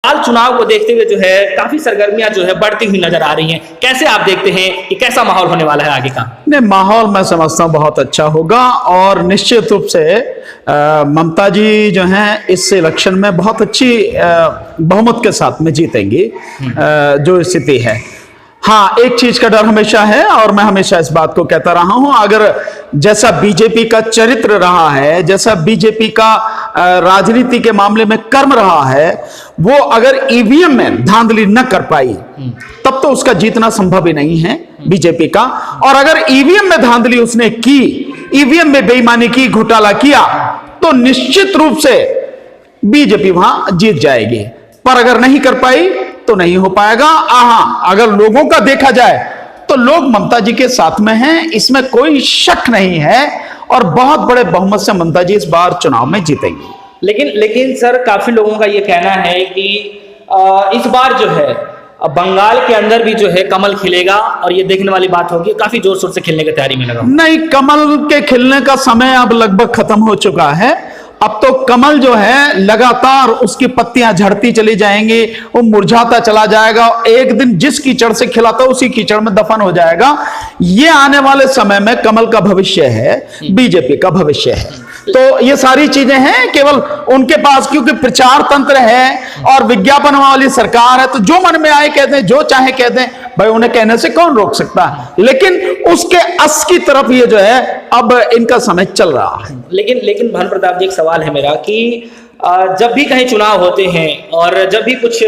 हाल चुनाव को देखते हुए जो है काफी सरगर्मियां जो है बढ़ती हुई नजर आ रही हैं। कैसे आप देखते हैं कि कैसा माहौल होने वाला है आगे का? नहीं, माहौल मैं समझता हूँ बहुत अच्छा होगा और निश्चित रूप से ममता जी जो हैं इस इलेक्शन में बहुत अच्छी बहुमत के साथ में जीतेंगी। जो स्थिति है, हाँ, एक चीज का डर हमेशा है और मैं हमेशा इस बात को कहता रहा हूं, अगर जैसा बीजेपी का चरित्र रहा है, जैसा बीजेपी का राजनीति के मामले में कर्म रहा है, वो अगर ईवीएम में धांधली न कर पाई तब तो उसका जीतना संभव ही नहीं है बीजेपी का। और अगर ईवीएम में धांधली उसने की, ईवीएम में बेईमानी की, घोटाला किया, तो निश्चित रूप से बीजेपी वहां जीत जाएगी। पर अगर नहीं कर पाई तो नहीं हो पाएगा। अगर लोगों का देखा जाए तो लोग ममता जी के साथ में हैं, इसमें कोई शक नहीं है और बहुत बड़े बहुमत से ममता जी इस बार चुनाव में जीतेंगी। लेकिन सर, काफी लोगों का ये कहना है कि इस बार जो है बंगाल के अंदर भी जो है कमल खिलेगा और ये देखने वाली बात होगी, काफी जोर शोर से खिलने की तैयारी में लगा। नहीं, कमल के खिलने का समय अब लगभग खत्म हो चुका है। अब तो कमल जो है लगातार उसकी पत्तियां झड़ती चली जाएंगी, वो मुरझाता चला जाएगा, एक दिन जिस कीचड़ से खिला था उसी कीचड़ में दफन हो जाएगा। ये आने वाले समय में कमल का भविष्य है, बीजेपी का भविष्य है। तो ये सारी चीजें हैं केवल उनके पास, क्योंकि प्रचार तंत्र है और विज्ञापन वाली सरकार है, तो जो मन में आए कहते हैं, जो चाहे कहते हैं, भाई उन्हें कहने से कौन रोक सकता है। लेकिन उसके अस की तरफ ये जो है अब इनका समय चल रहा है। लेकिन भानु प्रताप जी, एक सवाल है मेरा कि जब भी कहीं चुनाव होते हैं और जब भी कुछ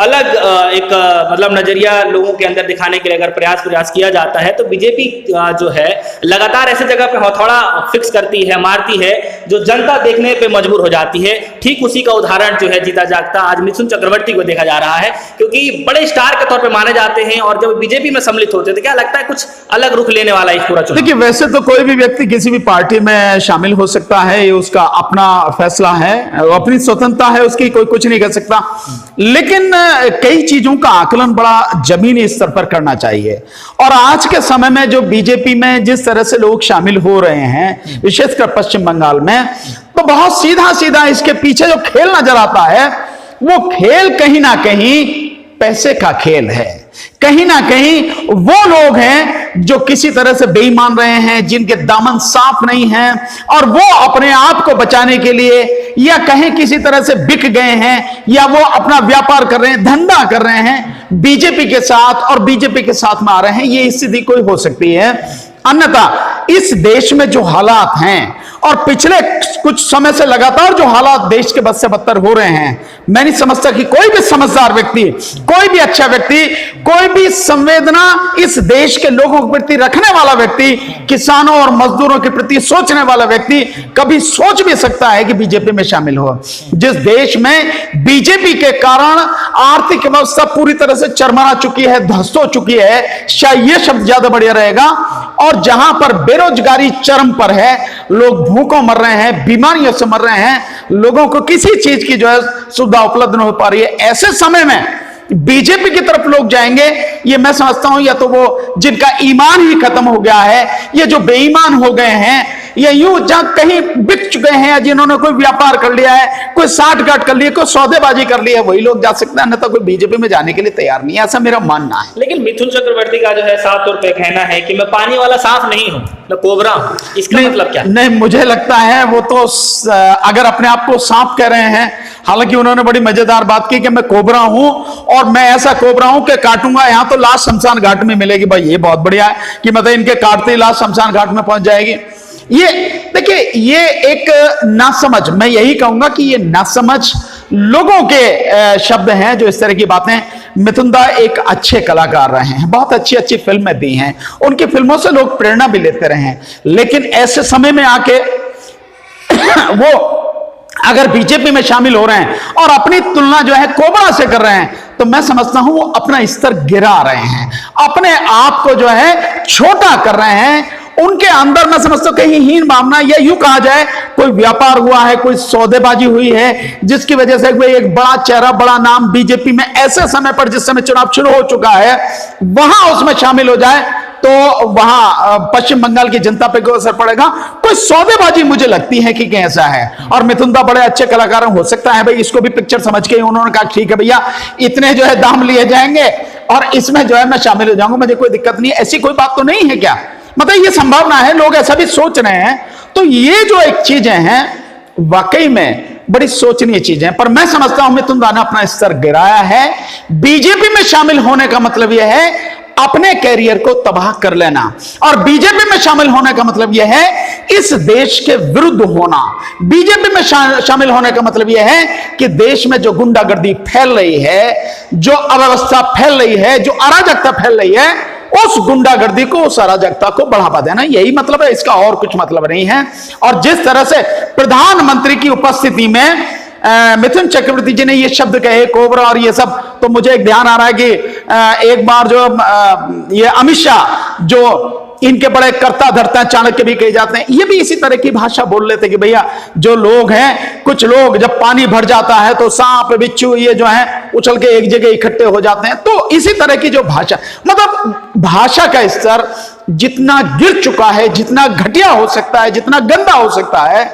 अलग एक मतलब नजरिया लोगों के अंदर दिखाने के लिए अगर प्रयास किया जाता है, तो बीजेपी जो है लगातार ऐसे जगह पे हथौड़ा फिक्स करती है, मारती है, जो जनता देखने पे मजबूर हो जाती है। ठीक उसी का उदाहरण जो है जीता जागता आज मिथुन चक्रवर्ती को देखा जा रहा है, क्योंकि बड़े स्टार के तौर पे माने जाते हैं और जब बीजेपी में सम्मिलित होते हैं तो क्या लगता है कुछ अलग रुख लेने वाला है इस पूरा चुनाव? देखिए, वैसे तो कोई भी व्यक्ति किसी भी पार्टी में शामिल हो सकता है, ये उसका अपना फैसला है, अपनी स्वतंत्रता है उसकी, कोई कुछ नहीं कर सकता। लेकिन कई चीजों का आकलन बड़ा जमीनी स्तर पर करना चाहिए। और आज के समय में जो बीजेपी में जिस तरह से लोग शामिल हो रहे हैं, विशेषकर पश्चिम बंगाल में, तो बहुत सीधा सीधा इसके पीछे जो खेल नजर आता है, वो खेल कहीं ना कहीं पैसे का खेल है। कहीं ना कहीं वो लोग हैं जो किसी तरह से बेईमान रहे हैं, जिनके दामन साफ नहीं हैं और वो अपने आप को बचाने के लिए या कहीं किसी तरह से बिक गए हैं या वो अपना व्यापार कर रहे हैं, धंधा कर रहे हैं बीजेपी के साथ और बीजेपी के साथ में आ रहे हैं। ये स्थिति कोई हो सकती है। अन्यथा इस देश में जो हालात हैं और पिछले कुछ समय से लगातार जो हालात देश के बद से बदतर हो रहे हैं, मैं नहीं समझता कि कोई भी समझदार व्यक्ति, कोई भी अच्छा व्यक्ति, कोई भी संवेदना इस देश के लोगों के प्रति रखने वाला व्यक्ति, किसानों और मजदूरों के प्रति सोचने वाला व्यक्ति कभी सोच भी सकता है कि बीजेपी में शामिल हो। जिस देश में बीजेपी के कारण आर्थिक व्यवस्था पूरी तरह से चरमरा चुकी है, ध्वस्त हो चुकी है, शायद यह शब्द ज्यादा बढ़िया रहेगा, और जहां पर बेरोजगारी चरम पर है, लोग भूखों मर रहे हैं, बीमारियों से मर रहे हैं, लोगों को किसी चीज की जो है सुविधा उपलब्ध नहीं हो पा रही है, ऐसे समय में बीजेपी की तरफ लोग जाएंगे, ये मैं समझता हूं या तो वो जिनका ईमान ही खत्म हो गया है, ये जो बेईमान हो गए हैं, या यूं जहां कहीं बिक चुके हैं, या जिन्होंने कोई व्यापार कर लिया है, कोई साठगांठ कर लिया, कोई सौदेबाजी कर लिया है, वही लोग जा सकते हैं, अन्यथा कोई बीजेपी में जाने के लिए तैयार नहीं है, ऐसा मेरा मानना है। लेकिन मिथुन चक्रवर्ती का जो है साफ तौर पे कहना है कि मैं पानी वाला सांप नहीं हूं, मैं कोबरा हूं। इसका मतलब क्या? नहीं, मुझे लगता है वो तो अगर अपने आप को सांप कह रहे हैं, हालांकि उन्होंने बड़ी मजेदार बात की कि मैं कोबरा हूं और मैं ऐसा कोबरा हूं कि काटूंगा यहां तो लाश शमशान घाट में मिलेगी। भाई ये बहुत बढ़िया है कि मतलब इनके काटते ही लाश शमशान घाट में पहुंच जाएगी। ये देखिए, ये एक नासमझ, मैं यही कहूंगा कि ये नासमझ लोगों के शब्द हैं जो इस तरह की बातें। मिथुन दा एक अच्छे कलाकार रहे हैं, बहुत अच्छी अच्छी फिल्में दी हैं, उनकी फिल्मों से लोग प्रेरणा भी लेते रहे हैं, लेकिन ऐसे समय में आके वो अगर बीजेपी में शामिल हो रहे हैं और अपनी तुलना जो है कोबरा से कर रहे हैं, तो मैं समझता हूं वो अपना स्तर गिरा रहे हैं, अपने आप को जो है छोटा कर रहे हैं। उनके अंदर मैं समझता हूं कहीं हीन भावना, या यूं कहा जाए कोई व्यापार हुआ है, कोई सौदेबाजी हुई है, जिसकी वजह से कोई एक बड़ा चेहरा, बड़ा नाम बीजेपी में ऐसे समय पर, जिस समय चुनाव शुरू हो चुका है, वहां उसमें शामिल हो जाए, तो वहां पश्चिम बंगाल की जनता पे कोई असर पड़ेगा। कोई सौदेबाजी मुझे लगती है कि ऐसा है। और मिथुन दा बड़े अच्छे कलाकार हो सकता है भाई, इसको भी पिक्चर समझ के उन्होंने कहा ठीक है भैया इतने जो है दाम लिए जाएंगे और इसमें जो है मैं शामिल हो जाऊंगा, मुझे कोई दिक्कत नहीं है। ऐसी कोई बात तो नहीं है क्या? मतलब ये संभावना है, लोग ऐसा भी सोच रहे हैं। तो ये जो एक चीजें हैं वाकई में बड़ी सोचनीय चीजें हैं। पर मैं समझता हूं मिथुन दा ने अपना स्तर गिराया है। बीजेपी में शामिल होने का मतलब यह है अपने कैरियर को तबाह कर लेना, और बीजेपी में शामिल होने का मतलब यह है इस देश के विरुद्ध होना। बीजेपी में शामिल होने का मतलब यह है कि देश में जो गुंडागर्दी फैल रही है, जो अव्यवस्था फैल रही है, जो अराजकता फैल रही है, उस गुंडागर्दी को, उस अराजकता को बढ़ावा देना, यही मतलब है, इसका और कुछ मतलब नहीं है। और जिस तरह से प्रधानमंत्री की उपस्थिति में मिथुन चक्रवर्ती जी ने ये शब्द कहे कोबरा और ये सब, तो मुझे एक ध्यान आ रहा है कि एक बार जो ये अमित शाह जो इनके बड़े कर्ता धर्ता चाणक्य भी कहे जाते हैं, ये भी इसी तरह की भाषा बोल लेते कि भैया जो लोग हैं, कुछ लोग जब पानी भर जाता है तो सांप बिच्छू ये जो है उछल के एक जगह इकट्ठे हो जाते हैं। तो इसी तरह की जो भाषा, मतलब भाषा का स्तर जितना गिर चुका है, जितना घटिया हो सकता है, जितना गंदा हो सकता है,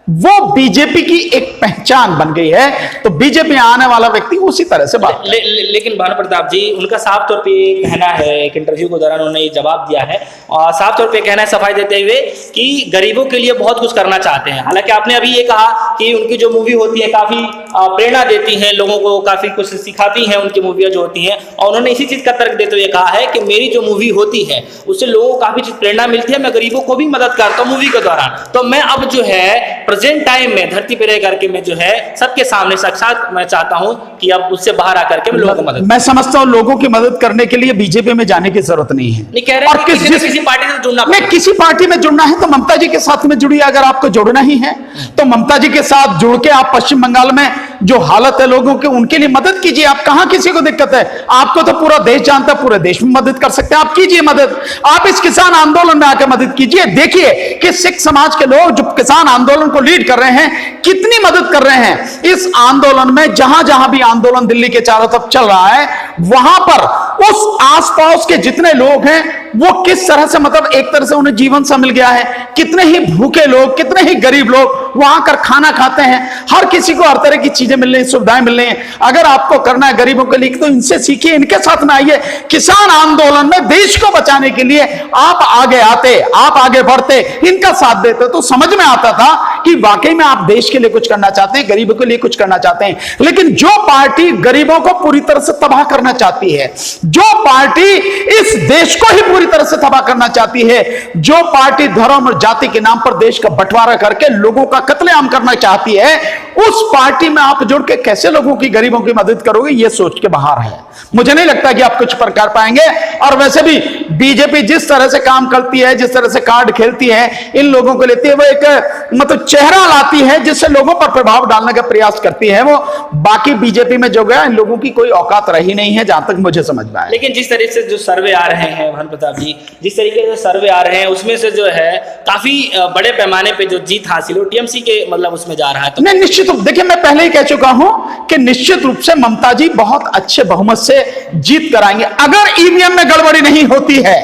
वो बीजेपी की एक पहचान बन गई है। तो बीजेपी आने वाला व्यक्ति उसी तरह से बात लेकिन भानु प्रताप जी, उनका साफ तौर पे कहना है, एक इंटरव्यू के दौरान उन्होंने ये जवाब दिया है और साफ तौर पे कहना है सफाई देते हुए कि गरीबों के लिए बहुत कुछ करना चाहते हैं। हालांकि आपने अभी ये कहा कि उनकी जो मूवी होती है काफी प्रेरणा देती है लोगों को, काफी कुछ सिखाती है उनकी मूवियां जो होती हैं, और उन्होंने इसी चीज का तर्क देते हुए कहा है कि मेरी जो मूवी होती है उससे लोगों को काफी चीज प्रेरणा मिलती है, मैं गरीबों को भी मदद करता हूँ मूवी के दौरान। तो मैं अब जो है प्रेजेंट टाइम में धरती पे रह करके मैं जो है सबके सामने साक्षात मैं चाहता हूं कि अब उससे बाहर आकर के मैं लोगों को मदद, मैं समझता हूं लोगों की मदद करने के लिए बीजेपी में जाने की जरूरत नहीं है। नहीं कह रहे और किसी पार्टी से जुड़ना, नहीं किसी पार्टी में जुड़ना है तो ममता जी के साथ में जुड़िए। अगर आपको जुड़ना ही है तो ममता जी के साथ जुड़ के आप पश्चिम बंगाल में जो हालत है लोगों के, उनके लिए मदद कीजिए। आप कहां किसी को दिक्कत है? आपको तो पूरा देश जानता है, पूरे देश में मदद कर सकते हैं, आप कीजिए मदद। आप इस किसान आंदोलन में आकर मदद कीजिए। देखिए कि सिख समाज के लोग जो किसान आंदोलन को लीड कर रहे हैं कितनी मदद कर रहे हैं इस आंदोलन में। जहां जहां भी आंदोलन दिल्ली के चारों तरफ चल रहा है, वहां पर उस आसपास के जितने लोग हैं वो किस तरह से, मतलब एक तरह से उन्हें जीवन सा मिल गया है। कितने ही भूखे लोग, कितने ही गरीब लोग वहां कर खाना खाते हैं। हर किसी को हर तरह की चीजें मिल रही, सुविधाएं मिल रही हैं। अगर आपको करना है गरीबों के लिए तो इनसे सीखिए, इनके साथ में आइए। किसान आंदोलन में देश को बचाने के लिए आप आगे आते, आप आगे बढ़ते, इनका साथ देते तो समझ में आता था कि वाकई में आप देश के लिए कुछ करना चाहते हैं, गरीबों के लिए कुछ करना चाहते हैं। लेकिन जो पार्टी गरीबों को पूरी तरह से तबाह करना चाहती है, जो पार्टी इस देश को ही पूरी तरह से तबाह करना चाहती है, जो पार्टी धर्म और जाति के नाम पर देश का बंटवारा करके लोगों का कत्लेआम करना चाहती है, उस पार्टी में आप जुड़ के कैसे लोगों की, गरीबों की मदद करोगे, यह सोच के बाहर है। मुझे नहीं लगता कि आप कुछ पर कर पाएंगे। और वैसे भी बीजेपी जिस तरह से काम करती है, जिस तरह से कार्ड खेलती है, इन लोगों को लेती है, वो एक मतलब चेहरा लाती है जिससे लोगों पर प्रभाव डालने का प्रयास करती है। वो बाकी बीजेपी में जो गया, इन लोगों की कोई औकात रही नहीं है, जहां तक मुझे समझ में आया। लेकिन जिस तरीके से जो सर्वे आ रहे हैं भानु प्रताप जी, जिस तरीके से सर्वे आ रहे हैं उसमें से जो है काफी बड़े पैमाने पे जो जीत हासिल हो टीएमसी के मतलब उसमें जा रहा है। तो नहीं, निश्चित रूप, देखिए मैं पहले ही कह चुका हूं कि निश्चित रूप से ममता जी बहुत अच्छे बहुमत से जीत कराएंगे अगर ईवीएम में गड़बड़ी नहीं होती है।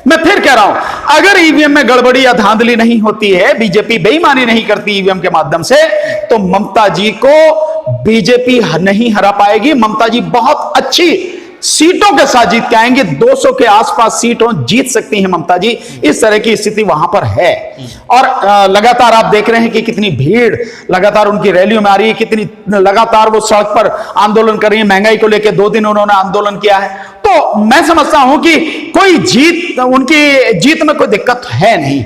मैं फिर कह रहा हूं, अगर ईवीएम में गड़बड़ी या धांधली नहीं होती है, बीजेपी बेईमानी नहीं करती ईवीएम के माध्यम से, तो ममता जी को बीजेपी नहीं हरा पाएगी। ममता जी बहुत अच्छी सीटों के साथ जीत के आएंगे, 200 के आसपास सीटों जीत सकती हैं ममता जी। इस तरह की स्थिति वहां पर है। और लगातार आप देख रहे हैं कि कितनी भीड़ लगातार उनकी रैलियों में आ रही है, कितनी लगातार वो सड़क पर आंदोलन कर रही है। महंगाई को लेकर 2 दिन उन्होंने आंदोलन किया है। तो मैं समझता हूं कि कोई जीत, उनकी जीत में कोई दिक्कत है नहीं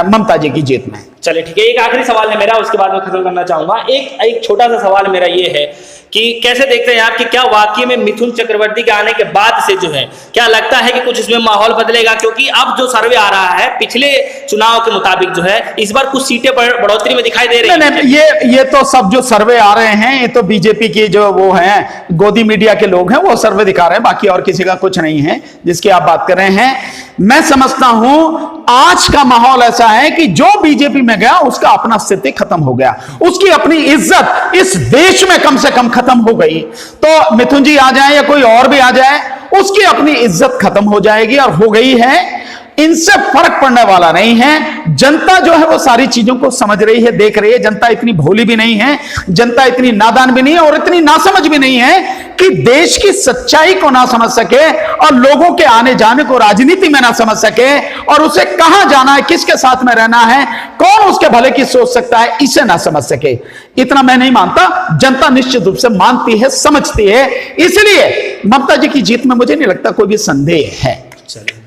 ममता जी की जीत में। चलिए ठीक है, एक आखिरी सवाल है मेरा, उसके बाद मैं खत्म करना चाहूंगा। एक छोटा सा सवाल मेरा ये है कि कैसे देखते हैं आप कि क्या वाकई में मिथुन चक्रवर्ती के आने के बाद से जो है क्या लगता है कि कुछ इसमें माहौल बदलेगा? क्योंकि अब जो सर्वे आ रहा है पिछले चुनाव के मुताबिक जो है इस बार कुछ सीटें बढ़ोतरी में दिखाई दे रही है। नहीं, ये तो सब जो सर्वे आ रहे हैं ये तो बीजेपी की जो वो हैं गोदी मीडिया के लोग हैं वो सर्वे दिखा रहे हैं, बाकी और किसी का कुछ नहीं है जिसकी आप बात कर रहे हैं। मैं समझता हूं आज का माहौल ऐसा है कि जो बीजेपी में गया उसका अपना स्थिति खत्म हो गया, उसकी अपनी इज्जत इस देश में कम से कम खत्म हो गई। तो मिथुन जी आ जाए या कोई और भी आ जाए, उसकी अपनी इज्जत खत्म हो जाएगी और हो गई है। इनसे फर्क पड़ने वाला नहीं है। जनता जो है वो सारी चीजों को समझ रही है, देख रही है। जनता इतनी भोली भी नहीं है, जनता इतनी नादान भी नहीं है और इतनी नासमझ भी नहीं है कि देश की सच्चाई को ना समझ सके और लोगों के आने जाने को राजनीति में ना समझ सके और उसे कहां जाना है, किसके साथ में रहना है, कौन उसके भले की सोच सकता है, इसे ना समझ सके। इतना मैं नहीं मानता, जनता निश्चित रूप से मानती है, समझती है। इसलिए ममता जी की जीत में मुझे नहीं लगता कोई भी संदेह है। चलिए।